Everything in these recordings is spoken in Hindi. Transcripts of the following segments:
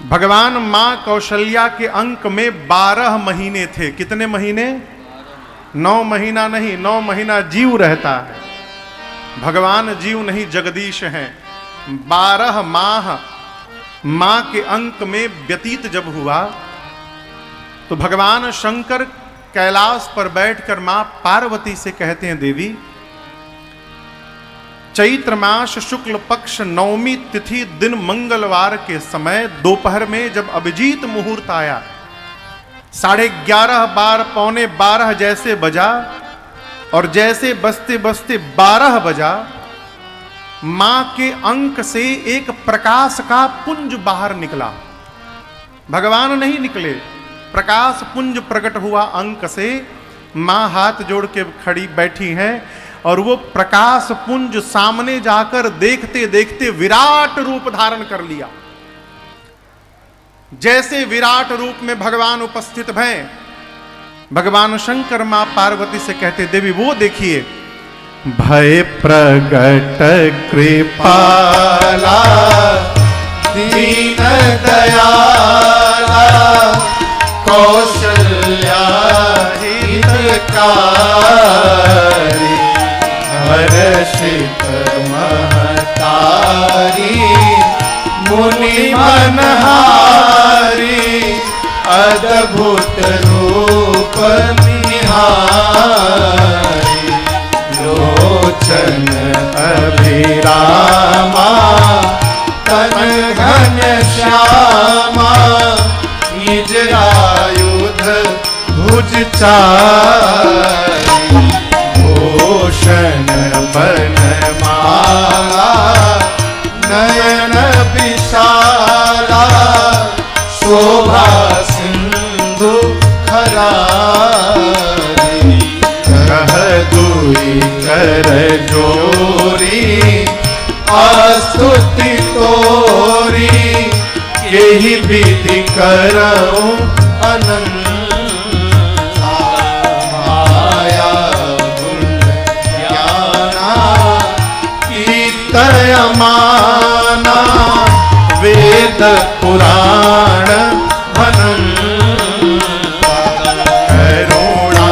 भगवान मां कौशल्या के अंक में 12 महीने थे। कितने महीने? 9 महीना नहीं, 9 महीना जीव रहता है। भगवान जीव नहीं, जगदीश हैं। 12 माह मां के अंक में व्यतीत जब हुआ तो भगवान शंकर कैलाश पर बैठकर मां पार्वती से कहते हैं, देवी चैत्र मास शुक्ल पक्ष नवमी तिथि दिन मंगलवार के समय दोपहर में जब अभिजीत मुहूर्त आया, 11:30 बार 11:45 जैसे बजा और जैसे बजते बजते 12 बजा, मां के अंक से एक प्रकाश का पुंज बाहर निकला। भगवान नहीं निकले, प्रकाश पुंज प्रकट हुआ अंक से। मां हाथ जोड़ के खड़ी बैठी हैं और वो प्रकाश पुंज सामने जाकर देखते देखते विराट रूप धारण कर लिया। जैसे विराट रूप में भगवान उपस्थित हैं, भगवान शंकर मां पार्वती से कहते, देवी वो देखिए, भय प्रगट कृपाला दीन दयाला कौशल्या हितकारी हर्षित महतारी मुनि मनहारी अद्भुत रूप निहारी लोचन अभिरामा तन घन श्यामा निज आयुध भुज चारी भूषण बनमाला नयन विशाला शोभा सिंधु खरारी कह दुई कर जोरी आस्तुति तोरी यही विधि करऊं अनंत माना वेद पुराण अनंता करुणा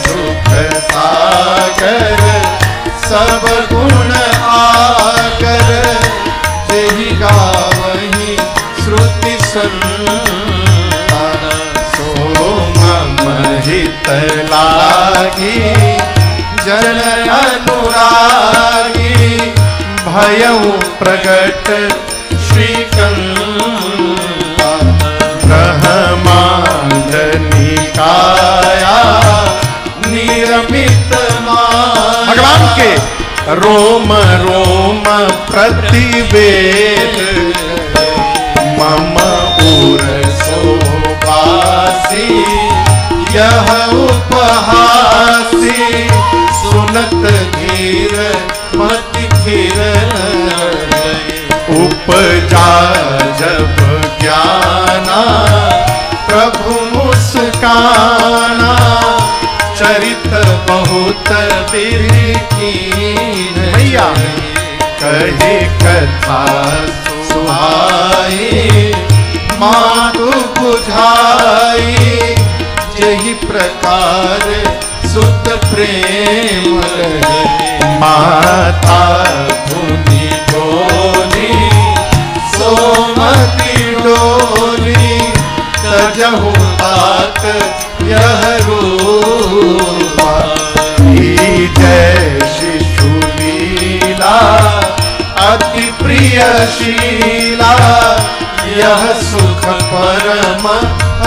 सुख सागर सब गुण आकर जेहि गावहि श्रुति संता सोम महित लागी जन अनुरागी भयउ प्रगट श्रीकंता ब्रह्मांड निकाया निरमित माया भगवान के रोम रोम प्रतिवेद मम उर सोबासी यह उपहासी सुनत धीर मति उपजा जब ज्ञाना प्रभु मुस्काना चरित बहुत भैया कहे कथा सुहाई मातु बुझाई यही प्रकार सुत प्रेम माता भूमि डोली सोमती डोली तजहु तात यह रूपा जय शिशु लीला अति प्रियशीला यह सुख परम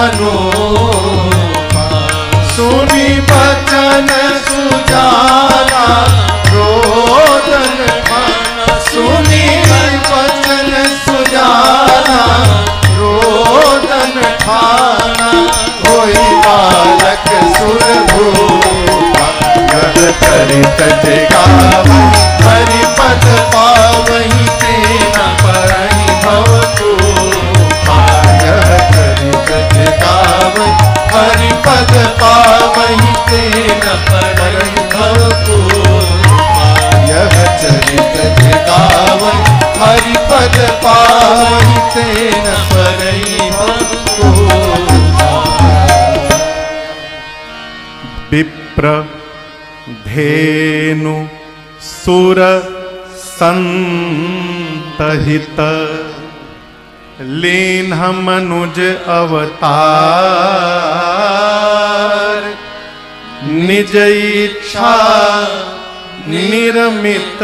अनुपा सुनी बचन सुजाना रोदन सुनी बचन सुजाना रोदन ठाना होई बालक सुर भूपा यह चरित जगावहि हरि पद पावहि तेना परहि भव तूपा यह चरित जगावहि हरि पद पावहि तेना परहि भव तूपा यह चरित जगावहि हरि पद पावहि तेना करई भक्तो विप्र धेनु सुर संतहित लीन मनुज अवतार निज इच्छा निर्मित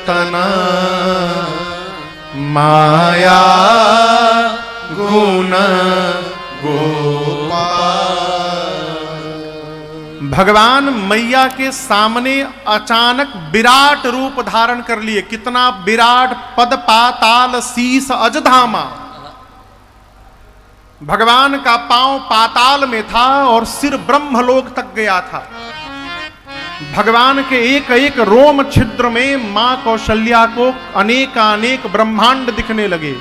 तना माया गुण गोपाल। भगवान मैया के सामने अचानक विराट रूप धारण कर लिए। कितना विराट! पद पाताल शीस अजधामा। भगवान का पांव पाताल में था और सिर ब्रह्मलोक तक गया था। भगवान के एक एक रोम छिद्र में मां कौशल्या को अनेक ब्रह्मांड दिखने लगे।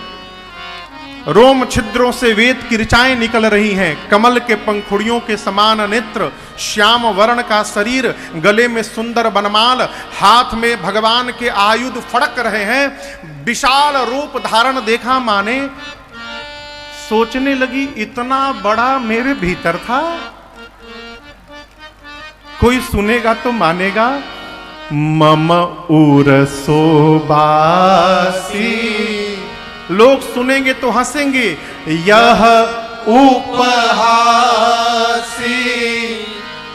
रोम छिद्रों से वेद की ऋचाएं निकल रही हैं। कमल के पंखुड़ियों के समान नेत्र, श्याम वर्ण का शरीर, गले में सुंदर बनमाल, हाथ में भगवान के आयुध फड़क रहे हैं। विशाल रूप धारण देखा माने सोचने लगी, इतना बड़ा मेरे भीतर था। कोई सुनेगा तो मानेगा। मम उरसोबासी, लोग सुनेंगे तो हंसेंगे। यह उपहासी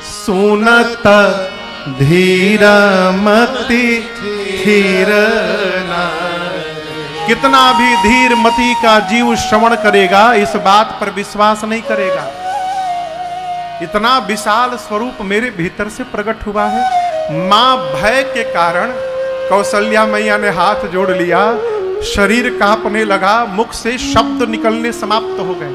सुनत धीरमति धीरना। कितना भी धीर मति का जीव श्रवण करेगा, इस बात पर विश्वास नहीं करेगा। इतना विशाल स्वरूप मेरे भीतर से प्रकट हुआ है। मां भय के कारण कौशल्या मैया ने हाथ जोड़ लिया, शरीर कांपने लगा, मुख से शब्द निकलने समाप्त हो गए।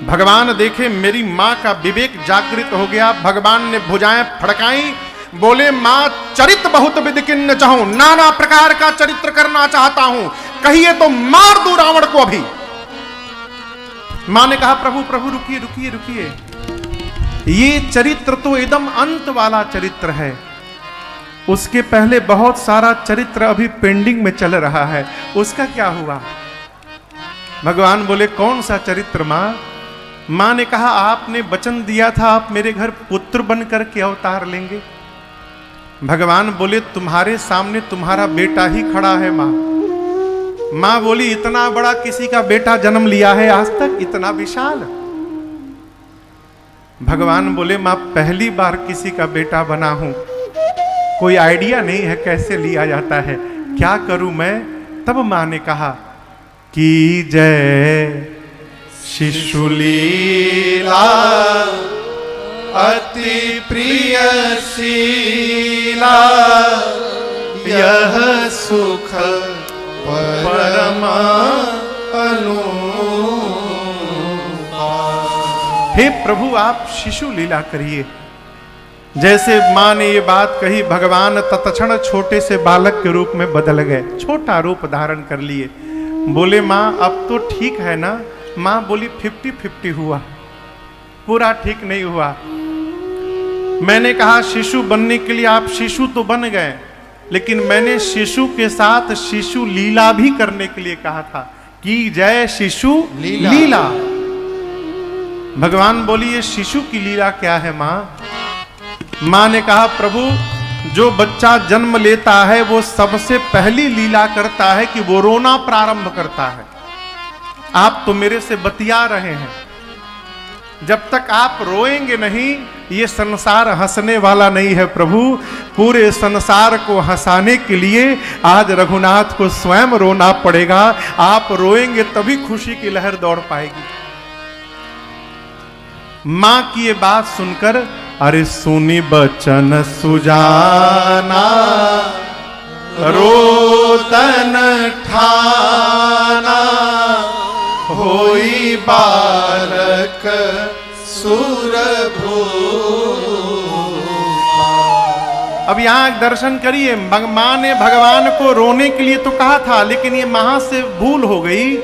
भगवान देखे मेरी मां का विवेक जागृत हो गया। भगवान ने भुजाएं फड़काई, बोले मां चरित्र बहुत विधि किन्न चाहूं, नाना प्रकार का चरित्र करना चाहता हूं, कहिए तो मार दूं रावण को अभी। मां ने कहा प्रभु प्रभु रुकिए रुकिए रुकिए, ये चरित्र तो एकदम अंत वाला चरित्र है। उसके पहले बहुत सारा चरित्र अभी पेंडिंग में चल रहा है, उसका क्या हुआ? भगवान बोले कौन सा चरित्र मां? मां ने कहा आपने वचन दिया था आप मेरे घर पुत्र बनकर के अवतार लेंगे। भगवान बोले तुम्हारे सामने तुम्हारा बेटा ही खड़ा है मां। मां बोली इतना बड़ा किसी का बेटा जन्म लिया है आज तक, इतना विशाल? भगवान बोले मां पहली बार किसी का बेटा बना हूं, कोई आइडिया नहीं है कैसे लिया जाता है, क्या करूं मैं? तब मां ने कहा कि जय शिशुलीला अति प्रिय शीला, यह सुख परमा अनुपमा। हे प्रभु आप शिशु लीला करिए। जैसे मां ने ये बात कही, भगवान तत्क्षण छोटे से बालक के रूप में बदल गए, छोटा रूप धारण कर लिए। बोले मां अब तो ठीक है ना? मां बोली 50-50 हुआ, पूरा ठीक नहीं हुआ। मैंने कहा शिशु बनने के लिए आप शिशु तो बन गए, लेकिन मैंने शिशु के साथ शिशु लीला भी करने के लिए कहा था कि जय शिशु लीला। भगवान बोली ये शिशु की लीला क्या है मां? मां ने कहा प्रभु जो बच्चा जन्म लेता है वो सबसे पहली लीला करता है कि वो रोना प्रारंभ करता है। आप तो मेरे से बतिया रहे हैं, जब तक आप रोएंगे नहीं ये संसार हंसने वाला नहीं है प्रभु। पूरे संसार को हंसाने के लिए आज रघुनाथ को स्वयं रोना पड़ेगा। आप रोएंगे तभी खुशी की लहर दौड़ पाएगी। मां की ये बात सुनकर अरे सुनी बचन सुजाना रोदन ठाना, होई बालक सुरभूपा। अब यहां दर्शन करिए, मां ने भगवान को रोने के लिए तो कहा था, लेकिन ये महा से भूल हो गई।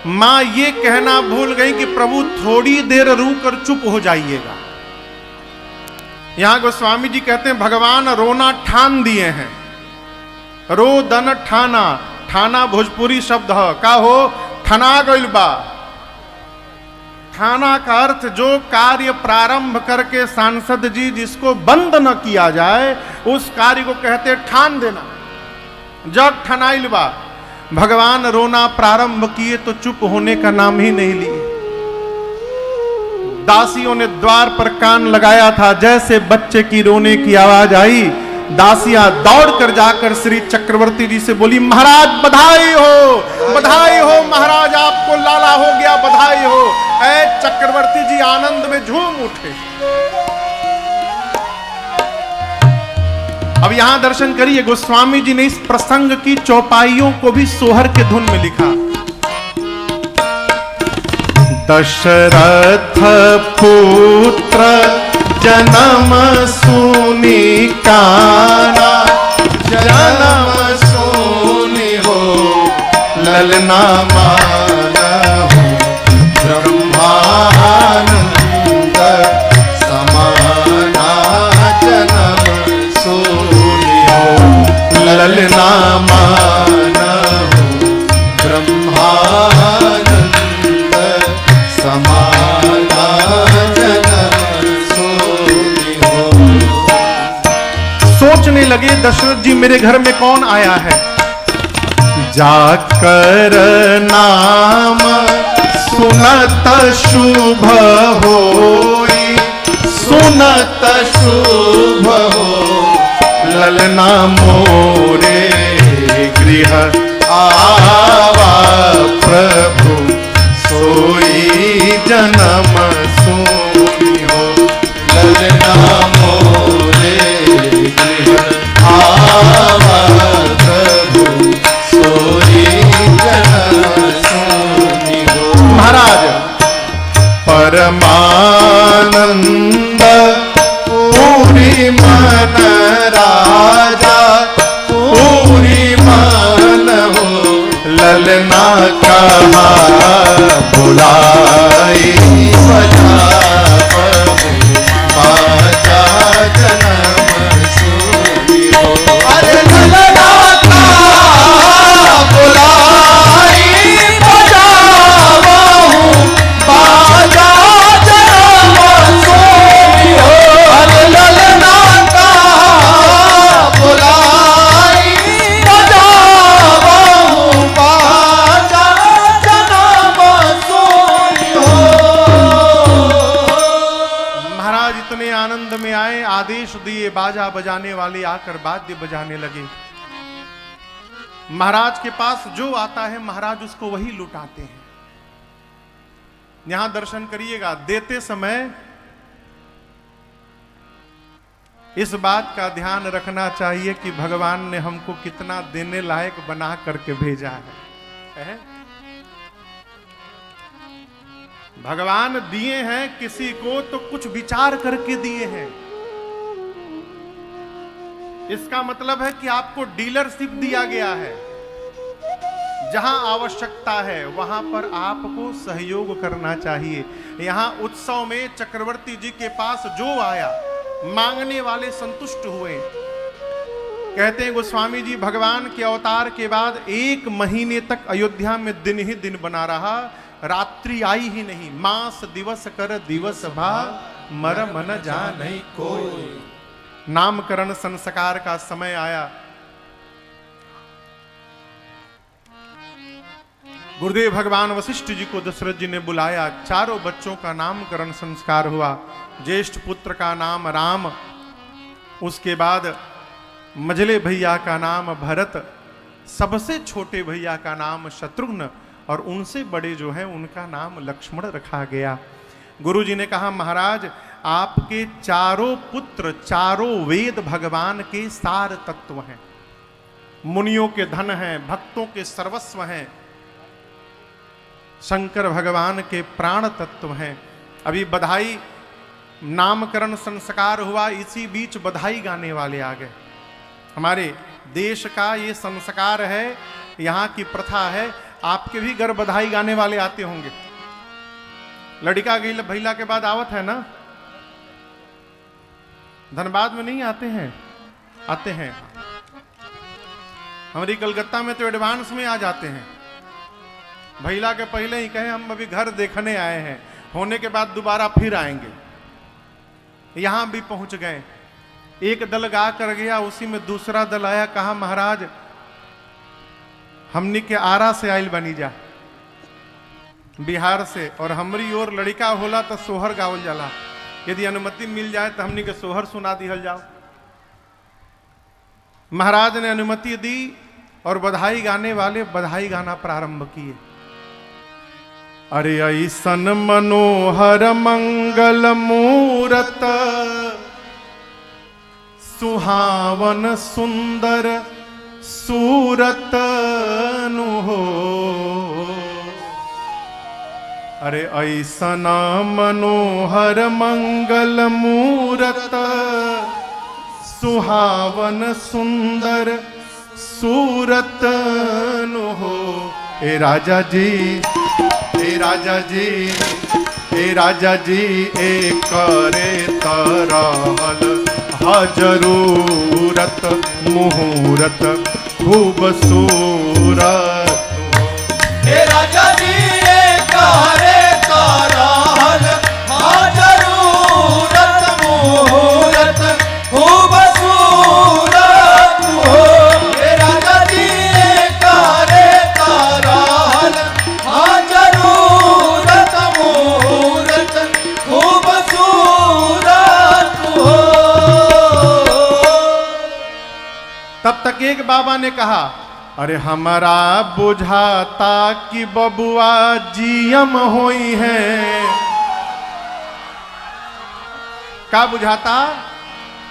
मां ये कहना भूल गई कि प्रभु थोड़ी देर रुक कर चुप हो जाइएगा। यहां गोस्वामी जी कहते हैं भगवान रोना ठान दिए हैं। रोदन ठाना, ठाना भोजपुरी शब्द है, का हो ठना गइल बा। ठाना का अर्थ जो कार्य प्रारंभ करके सांसद जी जिसको बंद न किया जाए उस कार्य को कहते ठान देना। जग ठनाइल बा। भगवान रोना प्रारंभ किए तो चुप होने का नाम ही नहीं लिए। दासियों ने द्वार पर कान लगाया था, जैसे बच्चे की रोने की आवाज आई, दासियां दौड़कर जाकर श्री चक्रवर्ती जी से बोली, महाराज बधाई हो महाराज, आपको लाला हो गया, बधाई हो। ऐ चक्रवर्ती जी आनंद में झूम उठे। अब यहां दर्शन करिए, गोस्वामी जी ने इस प्रसंग की चौपाइयों को भी सोहर के धुन में लिखा। दशरथ पुत्र जन्म सुनी काना, जन्म सुनी हो ललना मानहु, ब्रह्मानंद समाना, जन्म सुनी हो ललना मानहु, ब्रह्मानंद समाना, सोचने लगे दशरथ जी मेरे घर में कौन आया है। जाकर नाम सुनत शुभ होई, सुनत शुभ हो ललना मोरे गृह आवा, प्रभु सोई जन्म सुनी हो ललना मोरे गृह आवा, प्रभु सोई जन्म सुनी हो। महाराज परमानंद पूरी मन राजा, पूरी मन हो ललना कहा बुलाई, बजा बाजा जन्म सुनी हो। अरे ललना का बुलाई, बजाऊं बाजा जन्म सुनी हो। अरे ललना का बुलाई, बजाऊं बाजा जन्म सुनी हो। महाराज इतने आनंद में आए, आदेश दिए, बाजा बजाने वाले आकर वाद्य बजाने लगे। महाराज के पास जो आता है महाराज उसको वही लुटाते हैं। यहां दर्शन करिएगा, देते समय इस बात का ध्यान रखना चाहिए कि भगवान ने हमको कितना देने लायक बना करके भेजा है। भगवान दिए हैं किसी को तो कुछ विचार करके दिए हैं। इसका मतलब है कि आपको डीलरशिप दिया गया है। जहां आवश्यकता है वहां पर आपको सहयोग करना चाहिए। यहां उत्सव में चक्रवर्ती जी के पास जो आया, मांगने वाले संतुष्ट हुए। कहते हैं गोस्वामी जी, भगवान के अवतार के बाद 1 महीने तक अयोध्या में दिन ही दिन बना रहा, रात्रि आई ही नहीं। मास दिवस कर दिवस भा, मरम न जाने कोई। नामकरण संस्कार का समय आया। गुरुदेव भगवान वशिष्ठ जी को दशरथ जी ने बुलाया। चारों बच्चों का नामकरण संस्कार हुआ। ज्येष्ठ पुत्र का नाम राम, उसके बाद मझले भैया का नाम भरत, सबसे छोटे भैया का नाम शत्रुघ्न, और उनसे बड़े जो हैं उनका नाम लक्ष्मण रखा गया। गुरुजी ने कहा, महाराज आपके चारों पुत्र चारों वेद भगवान के सार तत्व हैं, मुनियों के धन हैं, भक्तों के सर्वस्व हैं, शंकर भगवान के प्राण तत्व हैं। अभी बधाई नामकरण संस्कार हुआ, इसी बीच बधाई गाने वाले आ गए। हमारे देश का ये संस्कार है, यहाँ की प्रथा है। आपके भी घर बधाई गाने वाले आते होंगे। लड़का गई भैला के बाद आवत है ना, धनबाद में नहीं आते हैं? आते हैं। हमारी कलकत्ता में तो एडवांस में आ जाते हैं, भैला के पहले ही कहे हम अभी घर देखने आए हैं, होने के बाद दोबारा फिर आएंगे। यहां भी पहुंच गए, एक दल गा कर गया, उसी में दूसरा दल आया, कहा महाराज हमनी के आरा से आइल बनी जा, बिहार से, और हमारी ओर लड़का होला तो सोहर गावल जाला, यदि अनुमति मिल जाए तो हमनी के सोहर सुना दिहल जाओ। महाराज ने अनुमति दी और बधाई गाने वाले बधाई गाना प्रारंभ किए। अरे ऐसन मनोहर मंगल मूरत, सुहावन सुंदर सूरत नु हो। अरे ऐसना मनोहर मंगल मूरत, सुहावन सुंदर सूरत नु हो। ए राजा जी, ए राजा जी, ए राजा जी, ए करे तरहल जरूरत मुहूर्त खूबसूरत। हे राजा जी करे तरहल जरूरत मुहूर्त खूबसूरत हो। हे राजा जी करे तरहल जरूरत मुहूर्त खूबसूरत हो। तब तक एक बाबा ने कहा, अरे हमारा बुझाता कि बबुआ जीएम होई है। क्या बुझाता?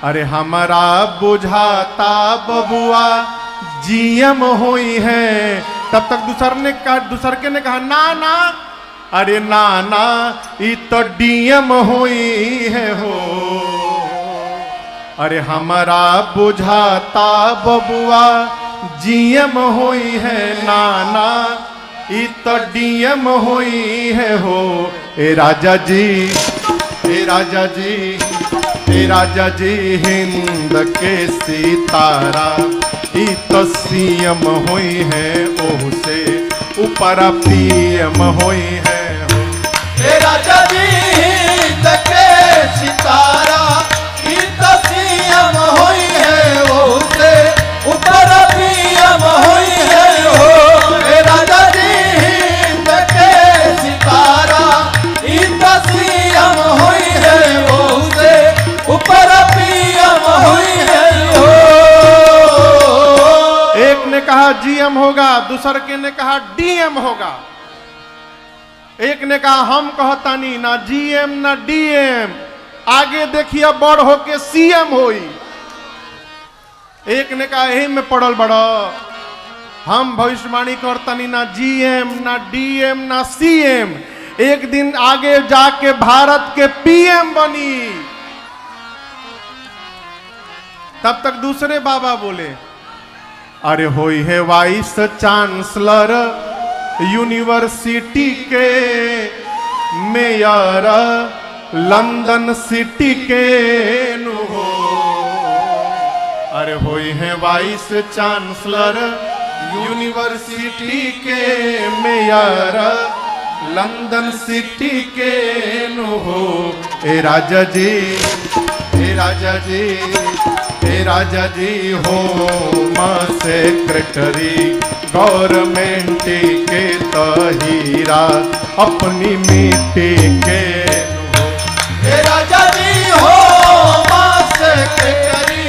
अरे हमारा बुझाता बबुआ जीएम होई है। तब तक दूसर के ने कहा ना ना, अरे ना ना, ये तो डीएम होई है हो। अरे हमारा बुझाता बबुआ जीएम होई है, नाना ई तो डीएम होई है हो। ए राजा जी, ए राजा जी, ए राजा जी, हिंद के सितारा ई तो सीएम होई है, ओह से ऊपर पीएम होई है। ए राजा जी हिंद के सितारा ई तो सीएम होई है, ओह से ऊपर पीएम होई है हो। ए राजा जी हिंद के सितारा ई तो सीएम होई है, ओह से ऊपर पीएम होई है हो। एक ने कहा जीएम होगा, दूसर के ने कहा डीएम होगा। एक ने कहा हम कहतानी ना जीएम ना डीएम, आगे देखिए बड़ होके सीएम होई। एक ने कहा यही में पड़ल बड़ा, हम भविष्यवाणी करतनी ना जीएम ना डीएम ना सीएम, एक दिन आगे जाके भारत के पीएम बनी। तब तक दूसरे बाबा बोले, अरे होई है वाइस चांसलर यूनिवर्सिटी के, मेयर लंदन सिटी के नु हो। अरे होई है वाइस चांसलर यूनिवर्सिटी के, मेयर लंदन सिटी के नु हो। ए राजा जी, ए राजा जी, ए राजा जी, होम सेक्रेटरी गवर्नमेंट के तहीरा अपनी मिट्टी के नु हो। ए राजा जी होम सेक्रेटरी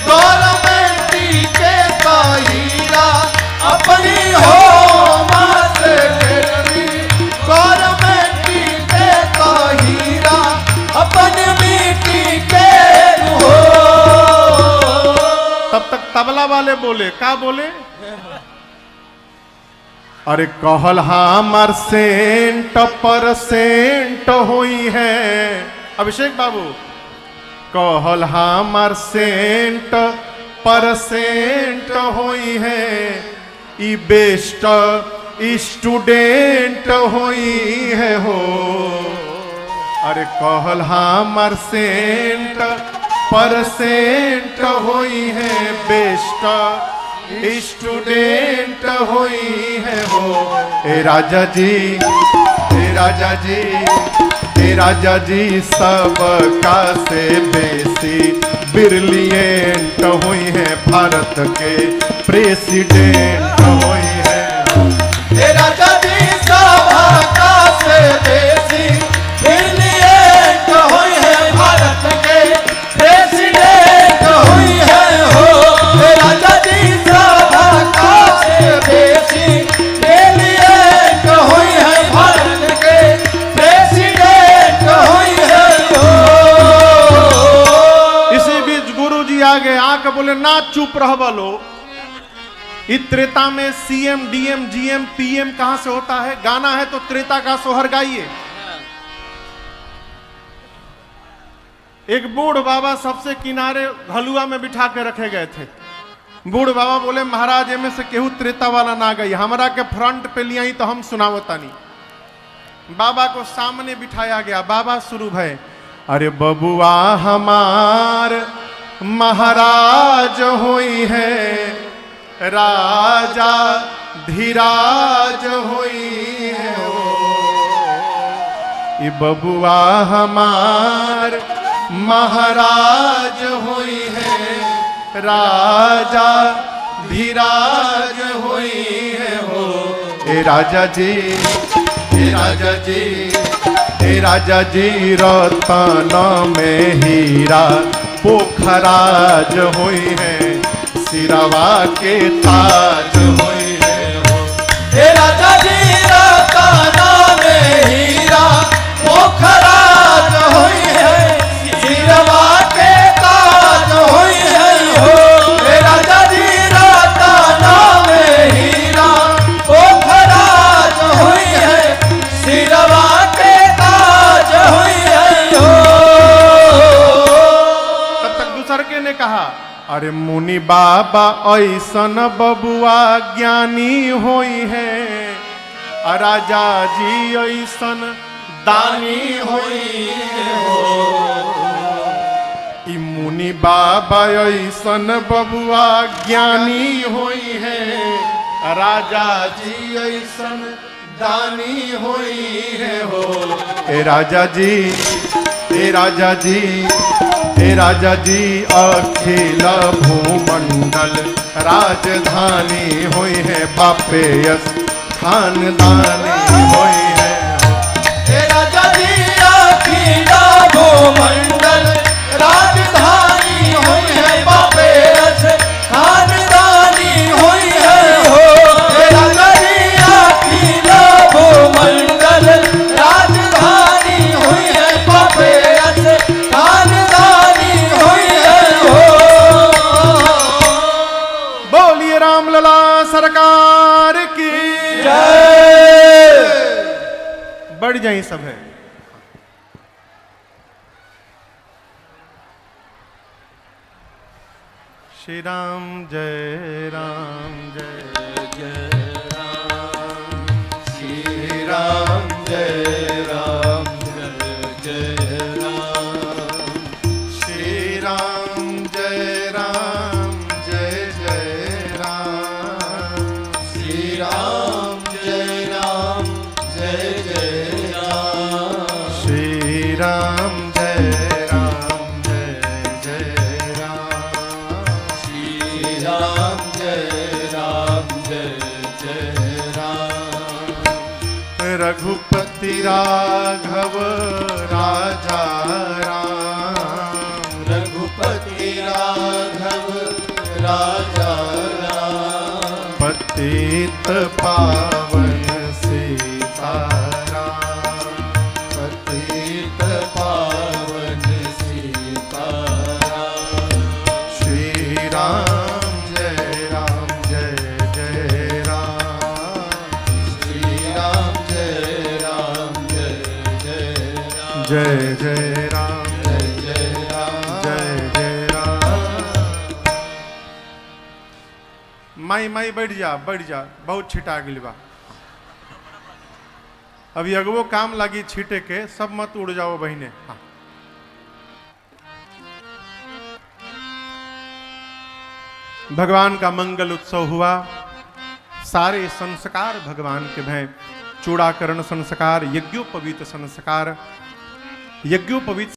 गवर्नमेंट के तहीरा अपनी होम सेक्रेटरी गवर्नमेंट के तहीरा अपनी मिट्टी के हो। तब तक तबला वाले बोले, क्या बोले? अरे कहल हमार सेंट परसेंट होई है। अभिषेक बाबू, कहल हमार सेंट परसेंट होई है, ई बेस्ट स्टूडेंट होई है हो। अरे कहल हमार सेंट परसेंट होई है, बेस्ट स्टूडेंट हुई है वो। ए राजा जी, ए राजा जी, ए राजा जी सबका से बेसी ब्रिलियंट हुई है भारत के प्रेसिडेंट हुई है। ए राजा जी सबका से बेसी ब्रिलियंट हुई है भारत के प्रेसिडेंट हुई है हो। ए राजा जी सबका से बेसी ब्रिलियंट हुई है भारत के प्रेसिडेंट हुई है हो। इसी बीच गुरु जी आगे आके बोले ना चुप रह बोलो। इस त्रेता में सीएम डीएम जीएम पीएम कहां से होता है? गाना है तो त्रेता का सोहर गाइए। एक बूढ़ बाबा सबसे किनारे हलुआ में बिठा के रखे गए थे। बूढ़ बाबा बोले महाराज में से केहू त्रेता वाला ना गई, हमरा के फ्रंट पे लिया तो हम सुनावता नहीं। बाबा को सामने बिठाया गया। बाबा शुरू भय, अरे बबुआ हमार महाराज हुई है, राजा धीराज हुई है ये बबुआ हमार महाराज हुई है, राजा धीराज हुई है हो। ए राजा जी, ए राजा जी, ए राजा जी रतन में हीरा पोखराज हुई है, सिरवा के ताज हुई है हो। ए राजा जी रतन में हीरा पोखराज हुई है, सिरवा के ताज हुई है हो। ए राजा जी रतन में हीरा पोखराज हुई है, सिरवा के ताज हुई है हो। तब तक दूसर के ने कहा, अरे मुनि बाबा ऐसन बबुआ ज्ञानी होई है, राजा जी ऐसन दानी होई है हो। ई मुनि बाबा ऐसन बबुआ ज्ञानी होई है, राजा जी ऐसन दानी होई है हो। ए राजा जी, ए राजा जी, ए राजा जी अखिल भूमंडल राजधानी हुई है, बापे यस खानदानी हुई है। ए राजा जी अखिल भूमंडल राजधानी हुई है, बापे यस खानदानी हुई है हो। ए राजा जी अखिल भूमंडल राजधानी हुई है, बापे यस खानदानी हुई है हो। बोलिए रामलला सरकार की जय। बढ़ जाए सब है। श्री राम जय राम जय जय राम, श्री राम जय राम जय जय राम, श्री राम जय राम जय जय राम, श्री राम जय राम जय जय राम, श्री राम जय राम जय जय राम, श्री राम जय राम जय जय राम, रघुपति राघव राजा राम, रघुपति राघव राजा राम, पतित पावन सीताराम, पतित पावन सीताराम, श्री राम जय जय राम, श्री राम जय जय राम, जय जय राम जय जय राम, जय जय राम। माई माई बैठ जा बहुत छिटा गिल बा। अभी अगवो काम लगी छीटे के, सब मत उड़ जाओ बहिने। हाँ। भगवान का मंगल उत्सव हुआ। सारे संस्कार भगवान के भय, चूड़ाकरण संस्कार, यज्ञोपवीत संस्कार, यज्ञोपवीत